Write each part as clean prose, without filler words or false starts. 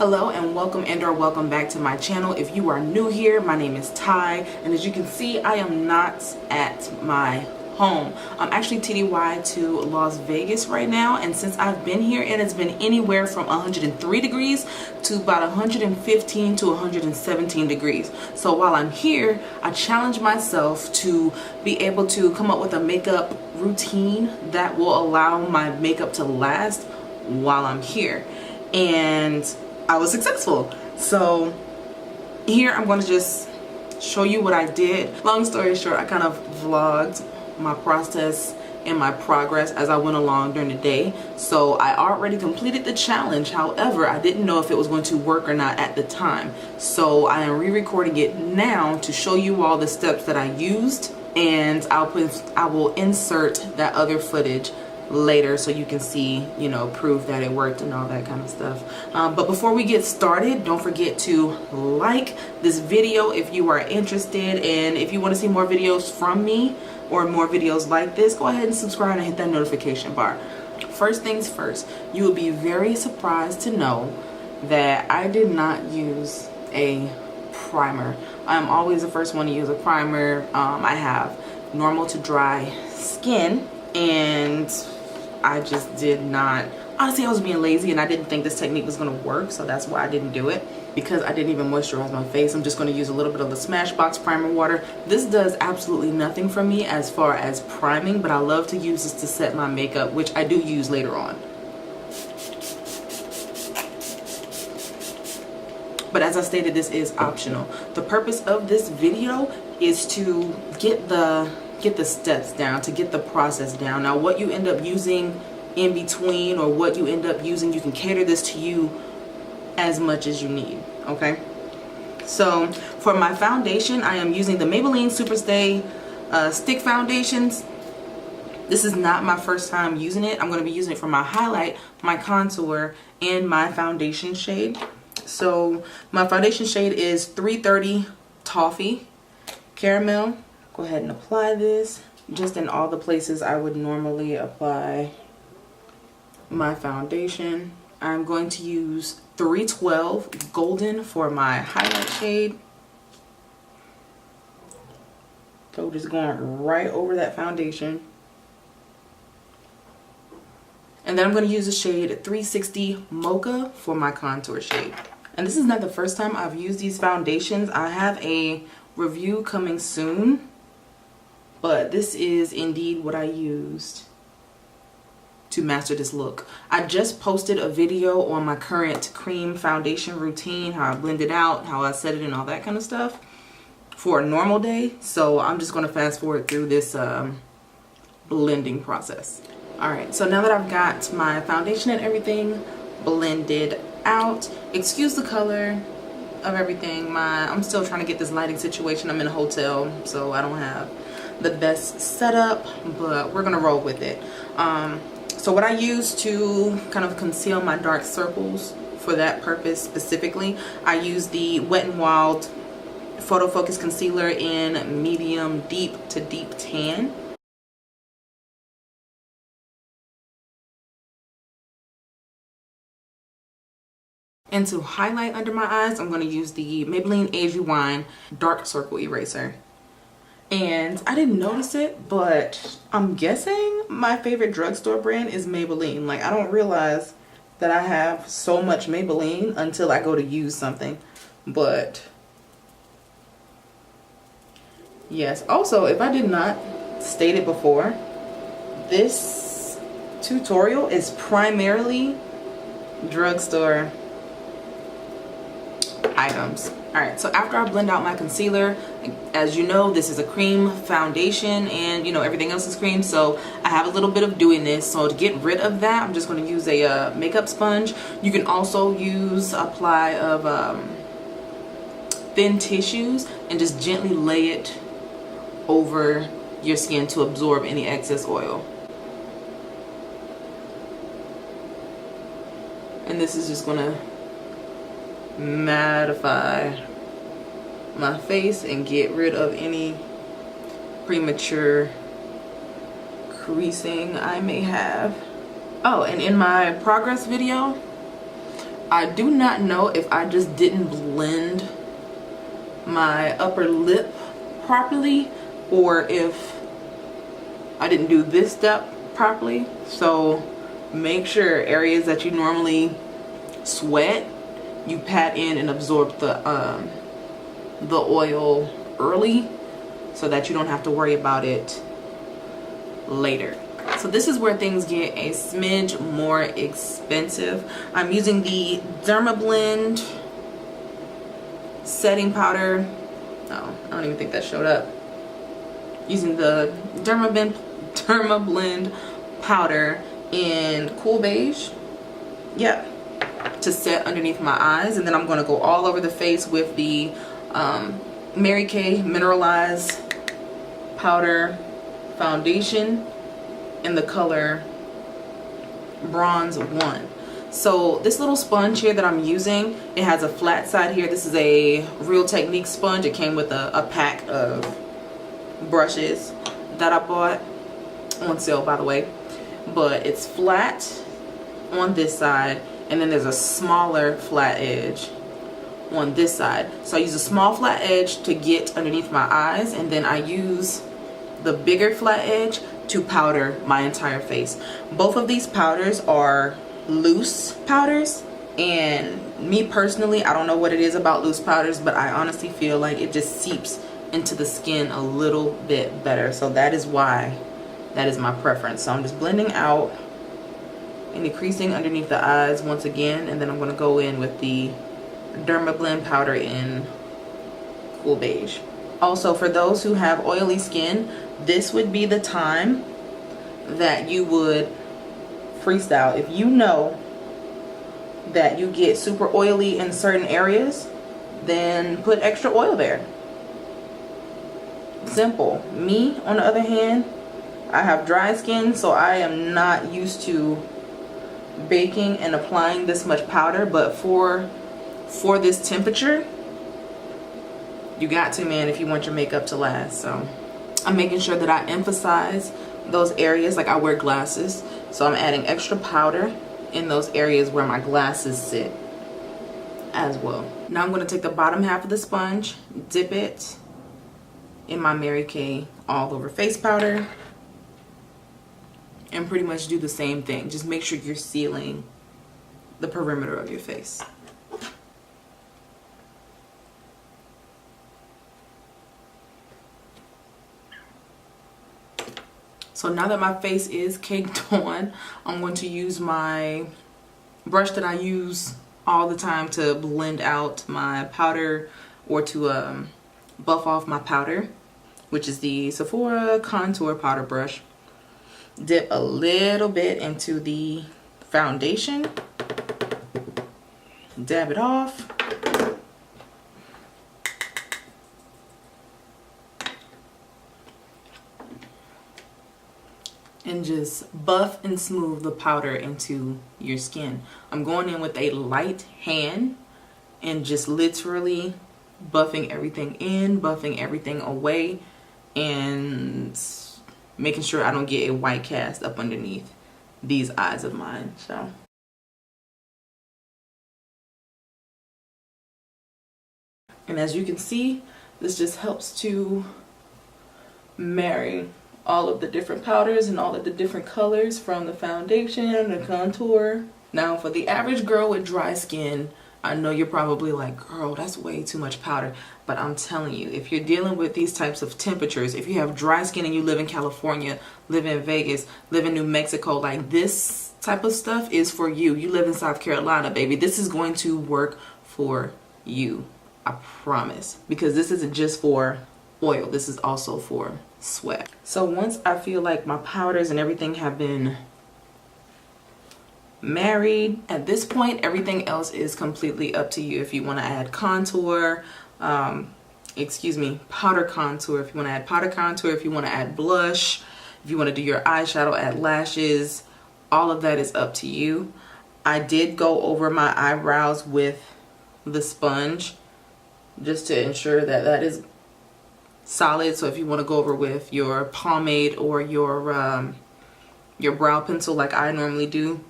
Hello and welcome back to my channel. If you are new here, my name is Ty, and as you can see, I am not at my home. I'm actually TDY to Las Vegas right now, and since I've been here, it has been anywhere from 103 degrees to about 115 to 117 degrees. So while I'm here, I challenge myself to be able to come up with a makeup routine that will allow my makeup to last while I'm here, and I was successful. So here I'm going to just show you what I did. Long story short, I kind of vlogged my process and my progress as I went along during the day. So I already completed the challenge. However, I didn't know if it was going to work or not at the time. So I am re-recording it now to show you all the steps that I used, and I will insert that other footage later so you can see, you know, proof that it worked and all that kind of stuff. But before we get started, don't forget to like this video if you are interested, and if you want to see more videos from me or more videos like this, go ahead and subscribe and hit that notification bar. First things first, you will be very surprised to know that I did not use a primer. I'm always the first one to use a primer. I have normal to dry skin, and I just did not, honestly I was being lazy and I didn't think this technique was going to work, so that's why I didn't do it. Because I didn't even moisturize my face, I'm just going to use a little bit of the Smashbox primer water. This does absolutely nothing for me as far as priming, but I love to use this to set my makeup, which I do use later on. But as I stated, this is optional. The purpose of this video is to get the steps down, to get the process down. Now what you end up using in between, or what you end up using, you can cater this to you as much as you need. Okay, so for my foundation, I am using the Maybelline SuperStay stick foundations. This is not my first time using it. I'm going to be using it for my highlight, my contour, and my foundation shade. So my foundation shade is 330 Toffee Caramel. Go ahead and apply this just in all the places I would normally apply my foundation. I'm going to use 312 Golden for my highlight shade. So just going right over that foundation. And then I'm going to use the shade 360 Mocha for my contour shade. And this is not the first time I've used these foundations. I have a review coming soon, but this is indeed what I used to master this look. I just posted a video on my current cream foundation routine, how I blend it out, how I set it, and all that kind of stuff for a normal day. So I'm just going to fast forward through this blending process. Alright, so now that I've got my foundation and everything blended out, excuse the color of everything. I'm still trying to get this lighting situation. I'm in a hotel, so I don't have the best setup, but we're gonna roll with it. So what I use to kind of conceal my dark circles, for that purpose specifically, I use the Wet n Wild PhotoFocus concealer in medium deep to deep tan. And to highlight under my eyes, I'm going to use the Maybelline Age Rewind Dark Circle Eraser. And I didn't notice it, but I'm guessing my favorite drugstore brand is Maybelline. Like, I don't realize that I have so much Maybelline until I go to use something. But yes, also, if I did not state it before, this tutorial is primarily drugstore items. Alright, so after I blend out my concealer, as you know, this is a cream foundation, and you know, everything else is cream, so I have a little bit of dewiness. So to get rid of that, I'm just going to use a makeup sponge. You can also use a ply of thin tissues and just gently lay it over your skin to absorb any excess oil. And this is just going to mattify my face and get rid of any premature creasing I may have. Oh, and in my progress video, I do not know if I just didn't blend my upper lip properly or if I didn't do this step properly. So make sure areas that you normally sweat, you pat in and absorb the oil early so that you don't have to worry about it later. So this is where things get a smidge more expensive. I'm using the Dermablend setting powder. Oh, I don't even think that showed up. Using the Dermablend powder in Cool Beige. Yep. To set underneath my eyes, and then I'm going to go all over the face with the Mary Kay Mineralized Powder Foundation in the color Bronze 1. So this little sponge here that I'm using, it has a flat side here. This is a Real Technique sponge. It came with a pack of brushes that I bought on sale, by the way. But it's flat on this side, and then there's a smaller flat edge on this side. So I use a small flat edge to get underneath my eyes, and then I use the bigger flat edge to powder my entire face. Both of these powders are loose powders, and me personally, I don't know what it is about loose powders, but I honestly feel like it just seeps into the skin a little bit better. So that is why that is my preference. So I'm just blending out and decreasing underneath the eyes once again, and then I'm going to go in with the Dermablend powder in Cool Beige. Also, for those who have oily skin, this would be the time that you would freestyle. If you know that you get super oily in certain areas, then put extra oil there. Simple. Me, on the other hand, I have dry skin, so I am not used to baking and applying this much powder, but for this temperature, you got to, man, if you want your makeup to last. So I'm making sure that I emphasize those areas. Like, I wear glasses, so I'm adding extra powder in those areas where my glasses sit as well. Now I'm going to take the bottom half of the sponge, dip it in my Mary Kay all over face powder, and pretty much do the same thing. Just make sure you're sealing the perimeter of your face. So now that my face is caked on, I'm going to use my brush that I use all the time to blend out my powder, or to buff off my powder, which is the Sephora Contour Powder Brush. Dip a little bit into the foundation, dab it off, and just buff and smooth the powder into your skin. I'm going in with a light hand and just literally buffing everything in, buffing everything away, and making sure I don't get a white cast up underneath these eyes of mine. So and as you can see, this just helps to marry all of the different powders and all of the different colors from the foundation and the contour. Now, for the average girl with dry skin, I know you're probably like, girl, that's way too much powder. But I'm telling you, if you're dealing with these types of temperatures, if you have dry skin and you live in California, live in Vegas, live in New Mexico, like, this type of stuff is for you. You live in South Carolina, baby. This is going to work for you. I promise. Because this isn't just for oil. This is also for sweat. So once I feel like my powders and everything have been married, at this point everything else is completely up to you. If you want to add contour, powder contour, if you want to add powder contour, if you want to add blush, if you want to do your eyeshadow, add lashes, all of that is up to you. I did go over my eyebrows with the sponge just to ensure that that is solid. So if you want to go over with your pomade or your brow pencil like I normally do,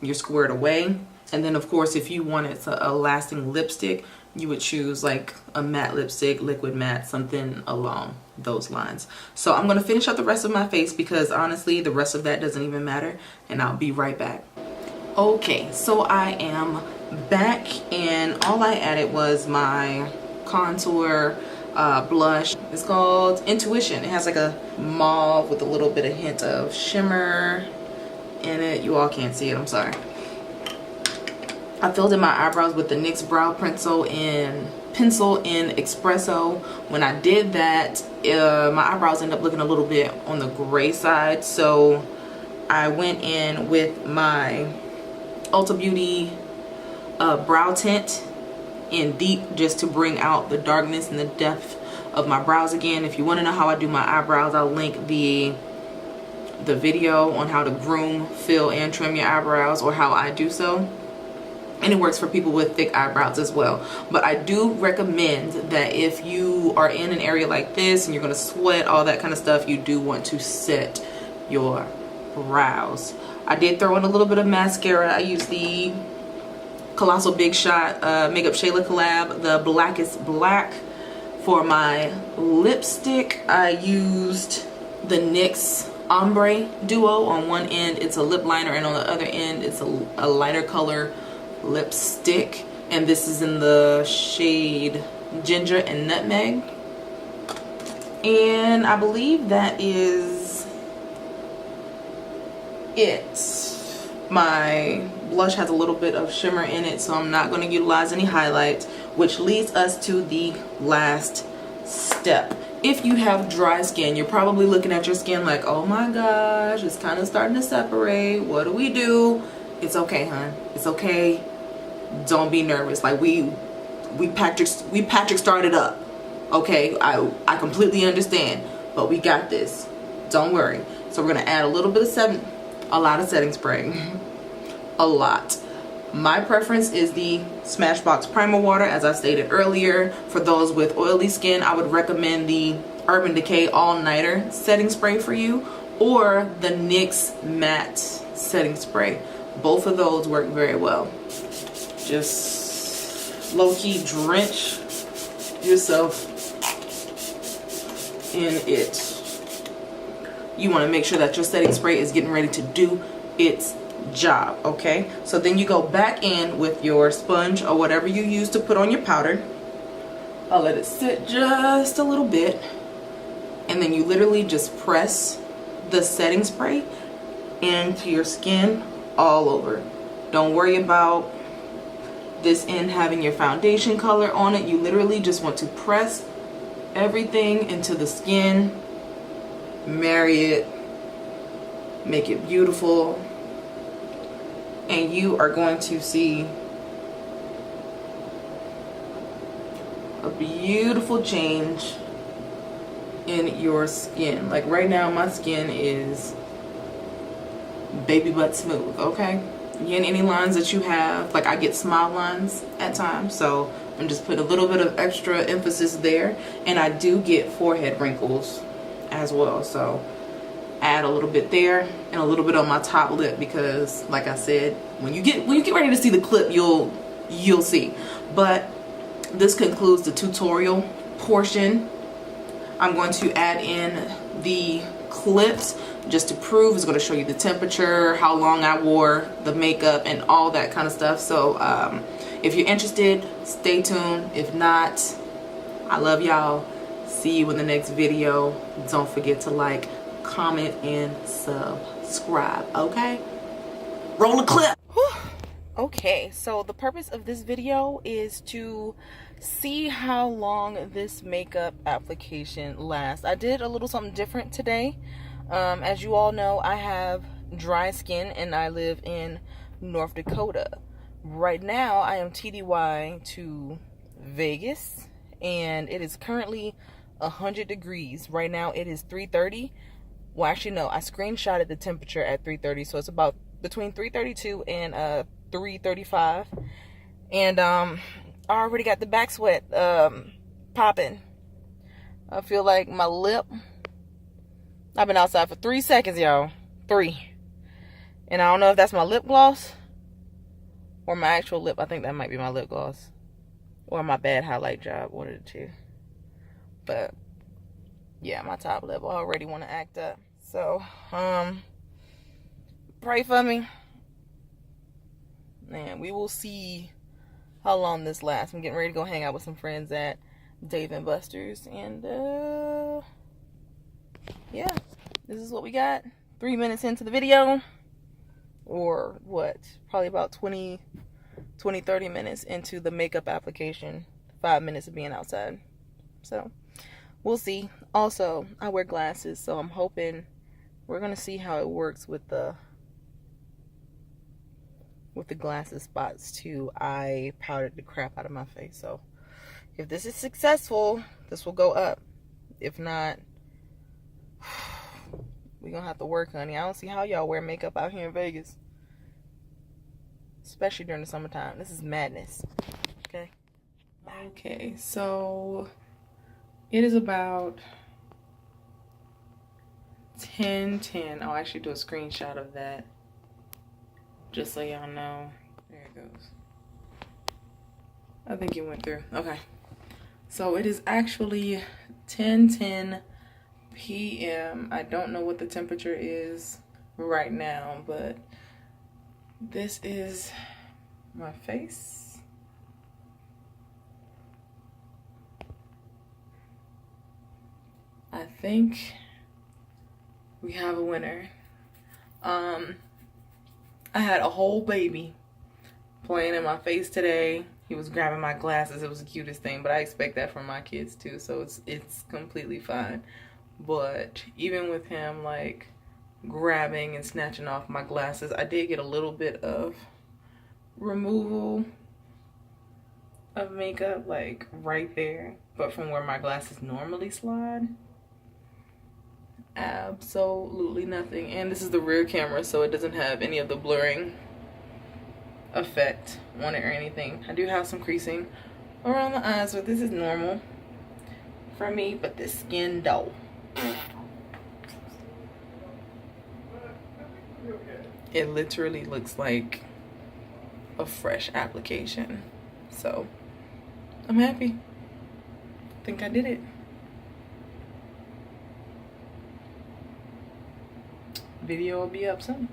you're squared away. And then of course, if you wanted a lasting lipstick, you would choose like a matte lipstick, liquid matte, something along those lines. So I'm gonna finish up the rest of my face because honestly, the rest of that doesn't even matter, and I'll be right back. Okay, so I am back, and all I added was my contour blush. It's called Intuition. It has like a mauve with a little bit of hint of shimmer in it. You all can't see it, I'm sorry. I filled in my eyebrows with the NYX Brow Pencil in Espresso. When I did that, my eyebrows ended up looking a little bit on the gray side, so I went in with my Ulta Beauty brow tint in Deep, just to bring out the darkness and the depth of my brows again. If you want to know how I do my eyebrows, I'll link the video on how to groom, fill, and trim your eyebrows, or how I do so. And it works for people with thick eyebrows as well. But I do recommend that if you are in an area like this and you're going to sweat, all that kind of stuff, you do want to set your brows. I did throw in a little bit of mascara. I used the Colossal Big Shot Makeup Shayla collab, the Blackest Black. For my lipstick, I used the NYX Ombre Duo. On one end, it's a lip liner, and on the other end, it's a lighter color lipstick. And this is in the shade Ginger and Nutmeg. And I believe that is it. My blush has a little bit of shimmer in it, so I'm not going to utilize any highlights, which leads us to the last step. If you have dry skin, you're probably looking at your skin like, oh my gosh, it's kind of starting to separate. What do we do? It's okay, hon. It's okay. Don't be nervous. Like we Patrick started up. Okay, I completely understand, but we got this. Don't worry. So we're gonna add a little bit of a lot of setting spray. A lot. My preference is the Smashbox Primer Water, as I stated earlier. For those with oily skin, I would recommend the Urban Decay All Nighter setting spray for you, or the NYX Matte setting spray. Both of those work very well. Just low-key drench yourself in it. You want to make sure that your setting spray is getting ready to do its job. Okay, so then you go back in with your sponge or whatever you use to put on your powder. I'll let it sit just a little bit, and then you literally just press the setting spray into your skin all over. Don't worry about this end having your foundation color on it. You literally just want to press everything into the skin, marry it, make it beautiful, and you are going to see a beautiful change in your skin. Like right now, my skin is baby butt smooth. Okay, again, any lines that you have, like I get smile lines at times, so I'm just putting a little bit of extra emphasis there. And I do get forehead wrinkles as well, so add a little bit there and a little bit on my top lip, because like I said, when you get ready to see the clip, you'll see. But this concludes the tutorial portion. I'm going to add in the clips just to prove. It's going to show you the temperature, how long I wore the makeup, and all that kind of stuff. So if you're interested, stay tuned. If not, I love y'all. See you in the next video. Don't forget to like, comment, and subscribe. Okay, roll a clip. Okay, so the purpose of this video is to see how long this makeup application lasts. I did a little something different today. As you all know, I have dry skin and I live in North Dakota. Right now I am TDY to Vegas, and it is currently 100 degrees. Right now it is 3:30. Well, actually no, I screenshotted the temperature at 3:30, so it's about between 3:32 and 3:35. And I already got the back sweat popping. I feel like my lip, I've been outside for 3 seconds, y'all. 3. And I don't know if that's my lip gloss Or my actual lip. I think that might be my lip gloss. Or my bad highlight job. One of the two. But yeah, my top lip already want to act up. So, pray for me. And we will see how long this lasts. I'm getting ready to go hang out with some friends at Dave & Buster's. And, yeah. This is what we got. 3 minutes into the video. Or what? Probably about 20, 30 minutes into the makeup application. 5 minutes of being outside. So, we'll see. Also, I wear glasses, so I'm hoping we're going to see how it works with the glasses spots too. I powdered the crap out of my face, so if this is successful, this will go up. If not, we're going to have to work, honey. I don't see how y'all wear makeup out here in Vegas. Especially during the summertime. This is madness. Okay? Okay, so it is about 10:10. I'll actually do a screenshot of that just so y'all know. There it goes. I think it went through. Okay. So it is actually 10:10 p.m. I don't know what the temperature is right now, but this is my face. I think we have a winner. I had a whole baby playing in my face today. He was grabbing my glasses. It was the cutest thing, but I expect that from my kids too, so it's completely fine. But even with him like grabbing and snatching off my glasses, I did get a little bit of removal of makeup, like right there, but from where my glasses normally slide, absolutely nothing. And this is the rear camera, so it doesn't have any of the blurring effect on it or anything. I do have some creasing around the eyes, but this is normal for me. But this skin though, it literally looks like a fresh application. So I'm happy. I think I did it. Video will be up soon.